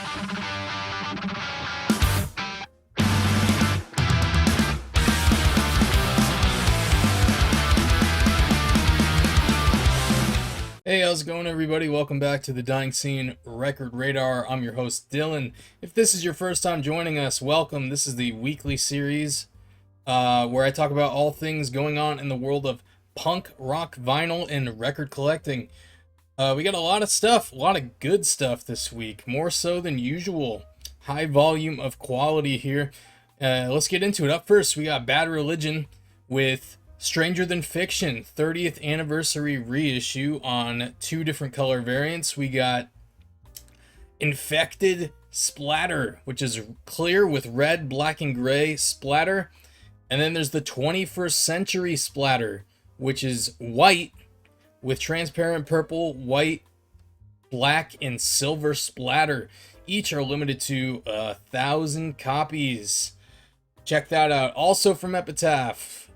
Hey, how's it going, everybody? Welcome back to the Dying Scene Record Radar. I'm your host, Dylan. If this is your first time joining us, welcome. This is the weekly series where I talk about all things going on in the world of punk, rock, vinyl, and record collecting. We got a lot of stuff, a lot of good stuff this week, more so than usual. High volume of quality here. Let's get into it. Up first, we got Bad Religion with Stranger Than Fiction 30th anniversary reissue on two different color variants. We got Infected Splatter, which is clear with red, black, and gray splatter. And then there's the 21st Century Splatter, which is white with transparent purple, white, black, and silver splatter. Each are limited to 1,000 copies. Check that out. Also from Epitaph,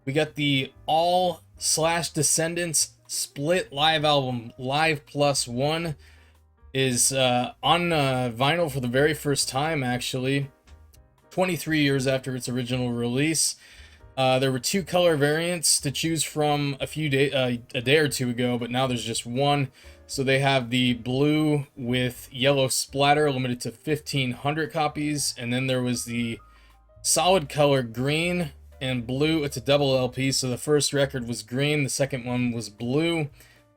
we got the All/Descendents split live album. Live Plus One is on vinyl for the very first time, actually. 23 years after its original release. There were two color variants to choose from a day or two ago, but now there's just one. So they have the blue with yellow splatter, limited to 1,500 copies, and then there was the solid color green and blue. It's a double LP, so the first record was green, the second one was blue.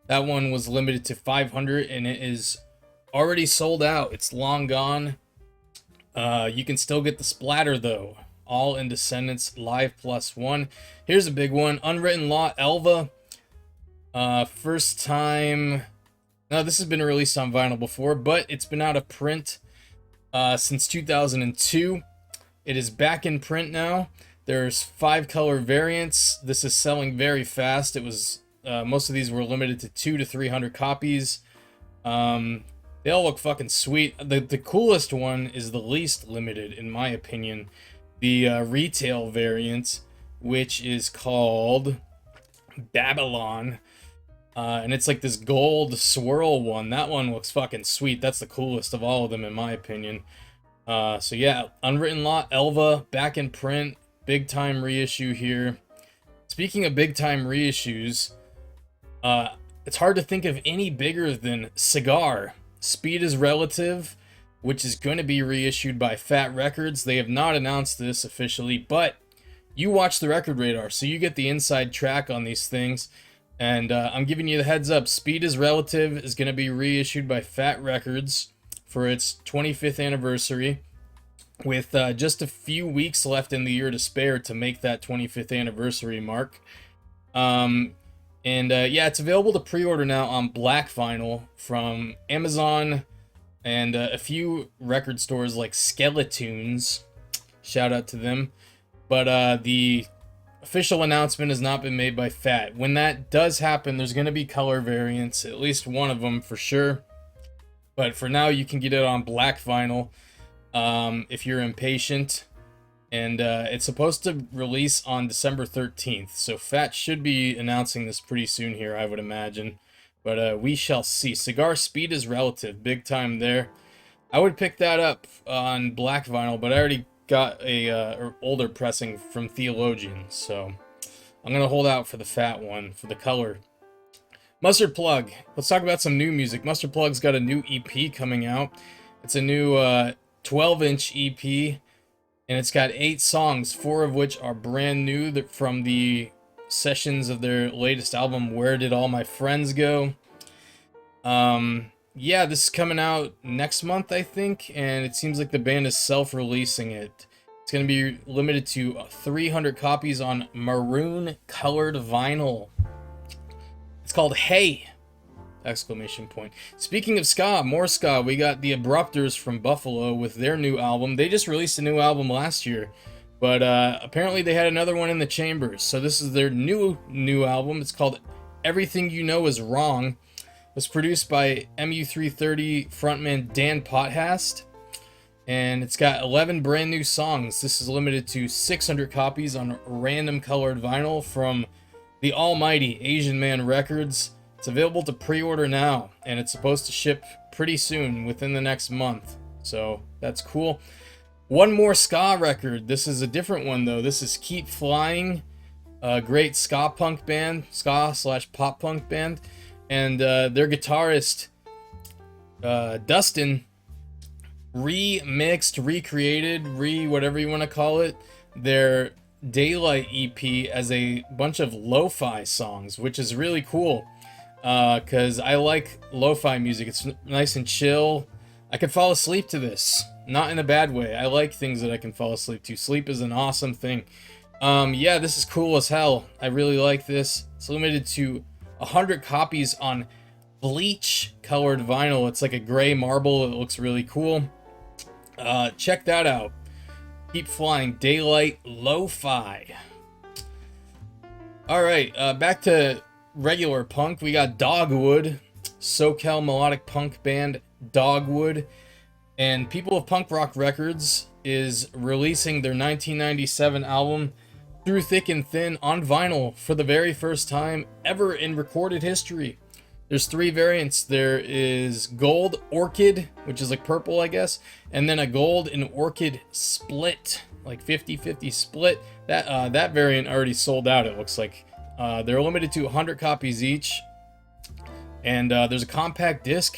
That one was limited to 500, and it is already sold out. It's long gone. You can still get the splatter, though. All in Descendents Live Plus One. Here's a big one. Unwritten Law, Elva. First time... Now, this has been released on vinyl before, but it's been out of print since 2002. It is back in print now. There's 5 color variants. This is selling very fast. It was most of these were limited to 200 to 300 copies. They all look fucking sweet. The coolest one is the least limited, in my opinion. The retail variant, which is called Babylon. And it's like this gold swirl one. That one looks fucking sweet. That's the coolest of all of them, in my opinion. So yeah, Unwritten Law, Elva, back in print. Big time reissue here. Speaking of big time reissues, it's hard to think of any bigger than Cigar. Speed is Relative, which is going to be reissued by Fat Records. They have not announced this officially, but you watch the Record Radar, so you get the inside track on these things. And I'm giving you the heads up. Speed is Relative is going to be reissued by Fat Records for its 25th anniversary, with just a few weeks left in the year to spare to make that 25th anniversary mark. Yeah, it's available to pre-order now on black vinyl from Amazon and a few record stores like Skeletoons. Shout out to them. But the official announcement has not been made by Fat. When that does happen, there's going to be color variants, at least one of them for sure. But for now, you can get it on black vinyl. If you're impatient, and it's supposed to release on December 13th, so Fat should be announcing this pretty soon here, I would imagine, but we shall see. Cigar Speed is Relative, big time there. I would pick that up on black vinyl, but I already got a older pressing from Theologian, so I'm gonna hold out for the Fat one for the color. Mustard Plug, let's talk about some new music. Mustard Plug's got a new EP coming out. It's a new 12-inch EP, and it's got 8 songs, 4 of which are brand new from the sessions of their latest album, Where Did All My Friends Go? Yeah, this is coming out next month, I think, and it seems like the band is self-releasing it. It's going to be limited to 300 copies on maroon-colored vinyl. It's called Hey! Exclamation point. Speaking of ska, more ska, we got the Abrupters from Buffalo with their new album. They just released a new album last year, but apparently they had another one in the chambers. So this is their new album. It's called Everything You Know Is Wrong. It was produced by MU330 frontman Dan Pothast, and it's got 11 brand new songs. This is limited to 600 copies on random colored vinyl from the almighty Asian Man Records. It's available to pre-order now, and it's supposed to ship pretty soon, within the next month. So that's cool. One more ska record. This is a different one though. This is Keep Flying, a great ska punk band, ska/pop punk band, and their guitarist Dustin remixed, recreated, whatever you want to call it, their Daylight EP as a bunch of lo-fi songs, which is really cool. Because I like lo-fi music. It's nice and chill. I can fall asleep to this. Not in a bad way. I like things that I can fall asleep to. Sleep is an awesome thing. Yeah, this is cool as hell. I really like this. It's limited to 100 copies on bleach colored vinyl. It's like a gray marble. It looks really cool. Check that out. Keep Flying, Daylight Lo-Fi. Alright, back to regular punk. We got Dogwood, SoCal melodic punk band Dogwood, and People of Punk Rock Records is releasing their 1997 album Through Thick and Thin on vinyl for the very first time ever in recorded history. There's 3 variants. There is gold orchid, which is like purple, I guess, and then a gold and orchid split, like 50-50 split. That variant already sold out, it looks like. They're limited to 100 copies each, and there's a compact disc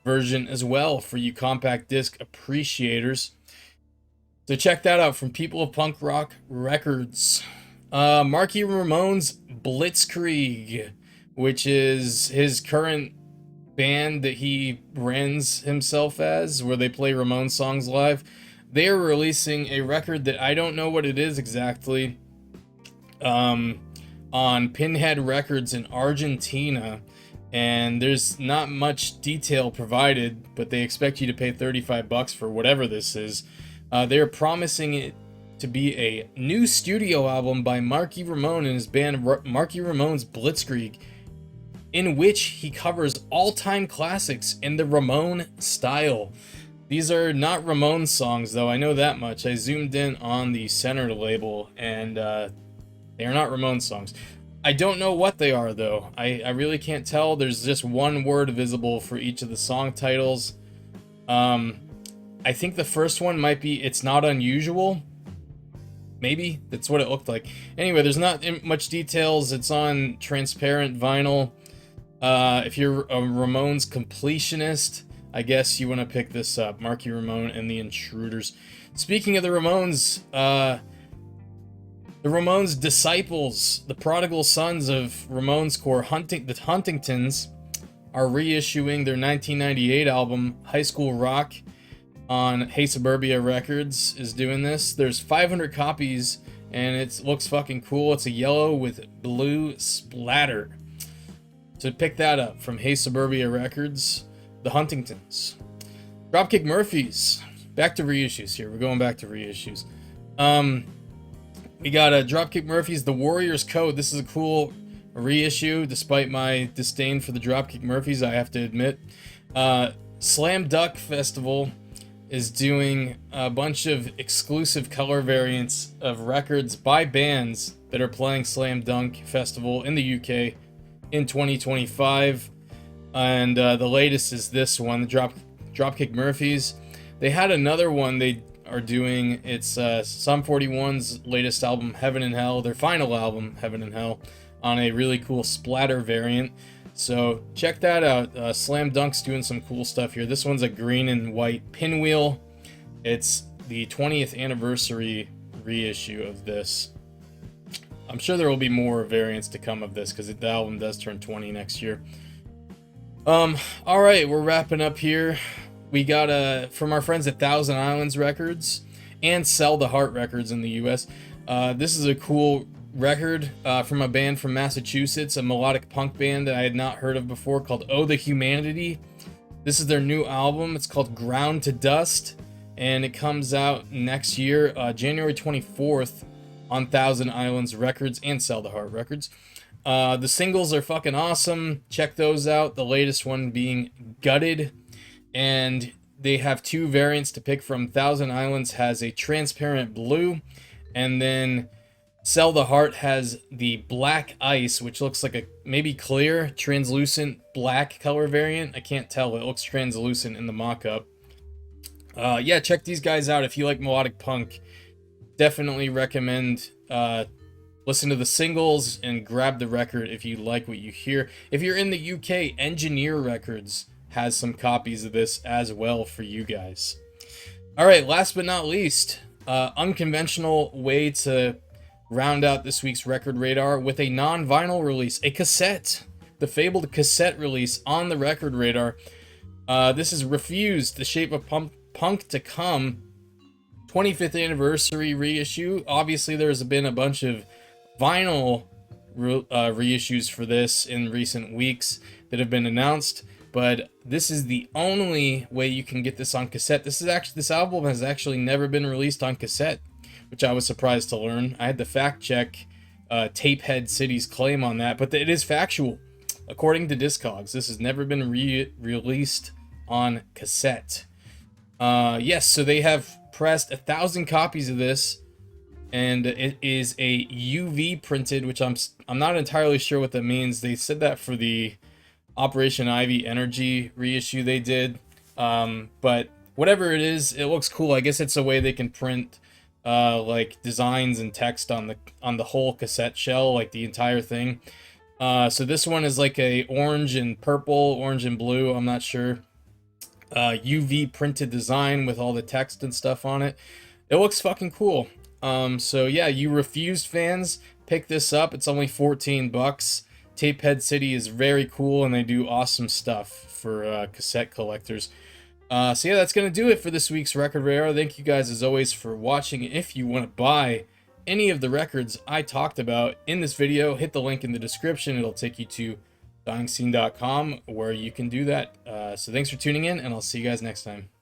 version as well for you compact disc appreciators. So check that out from People of Punk Rock Records. Marky Ramone's Blitzkrieg, which is his current band that he brands himself as, where they play Ramone songs live. They are releasing a record that I don't know what it is exactly, on Pinhead Records in Argentina, and there's not much detail provided, but they expect you to pay $35 for whatever this is. They're promising it to be a new studio album by Marky Ramone and his band Marky Ramone's Blitzkrieg, in which he covers all-time classics in the Ramone style. These are not Ramone songs, though, I know that much. I zoomed in on the center label, and they are not Ramone songs. I don't know what they are, though. I really can't tell. There's just one word visible for each of the song titles. I think the first one might be It's Not Unusual. Maybe that's what it looked like. Anyway, there's not much details. It's on transparent vinyl. If you're a Ramones completionist, I guess you want to pick this up. Marky Ramone and the Intruders. Speaking of the Ramones, the Ramones' disciples, the prodigal sons of Ramones core, the Huntingtons, are reissuing their 1998 album, High School Rock, on Hey Suburbia Records is doing this. There's 500 copies, and it looks fucking cool. It's a yellow with blue splatter. So pick that up from Hey Suburbia Records, the Huntingtons. Dropkick Murphys. Back to reissues here. We're going back to reissues. We got Dropkick Murphys, The Warrior's Code. This is a cool reissue, despite my disdain for the Dropkick Murphys, I have to admit. Slam Duck Festival is doing a bunch of exclusive color variants of records by bands that are playing Slam Dunk Festival in the UK in 2025. And the latest is this one, the Dropkick Murphys. They had another one they are doing. It's Sum 41's latest album, Heaven and Hell, their final album, Heaven and Hell, on a really cool splatter variant. So check that out. Slam Dunk's doing some cool stuff here. This one's a green and white pinwheel. It's the 20th anniversary reissue of this. I'm sure there will be more variants to come of this, because the album does turn 20 next year. Alright, we're wrapping up here. We got from our friends at Thousand Islands Records and Sell the Heart Records in the US. This is a cool record from a band from Massachusetts, a melodic punk band that I had not heard of before, called Oh the Humanity. This is their new album. It's called Ground to Dust, and it comes out next year, January 24th, on Thousand Islands Records and Sell the Heart Records. The singles are fucking awesome. Check those out. The latest one being Gutted, and they have 2 variants to pick from. Thousand Islands has a transparent blue, and then Sell the Heart has the Black Ice, which looks like a maybe clear, translucent black color variant. I can't tell. It looks translucent in the mock-up. Yeah, check these guys out if you like melodic punk. Definitely recommend listen to the singles and grab the record if you like what you hear. If you're in the UK, Engineer Records has some copies of this as well for you guys. All right, last but not least, unconventional way to round out this week's record radar with a non-vinyl release, a cassette. The fabled cassette release on the record radar. This is Refused, The Shape of Punk to Come, 25th anniversary reissue. Obviously, there's been a bunch of vinyl reissues for this in recent weeks that have been announced, but this is the only way you can get this on cassette. This album has actually never been released on cassette, which I was surprised to learn. I had to fact check Tapehead City's claim on that, but it is factual. According to Discogs, this has never been released on cassette. Yes, so they have pressed 1,000 copies of this, and it is a UV printed, which I'm not entirely sure what that means. They said that for the Operation Ivy Energy reissue they did, but whatever it is, it looks cool. I guess it's a way they can print like designs and text on the whole cassette shell, like the entire thing. So this one is like a orange and purple, orange and blue, I'm not sure, UV printed design with all the text and stuff on it. It looks fucking cool. So yeah, you Refused fans, pick this up. It's only 14 bucks. Tapehead City is very cool, and they do awesome stuff for cassette collectors. So yeah, that's gonna do it for this week's Record Radar. Thank you guys as always for watching. If you want to buy any of the records I talked about in this video, hit the link in the description. It'll take you to dyingscene.com where you can do that. So thanks for tuning in, and I'll see you guys next time.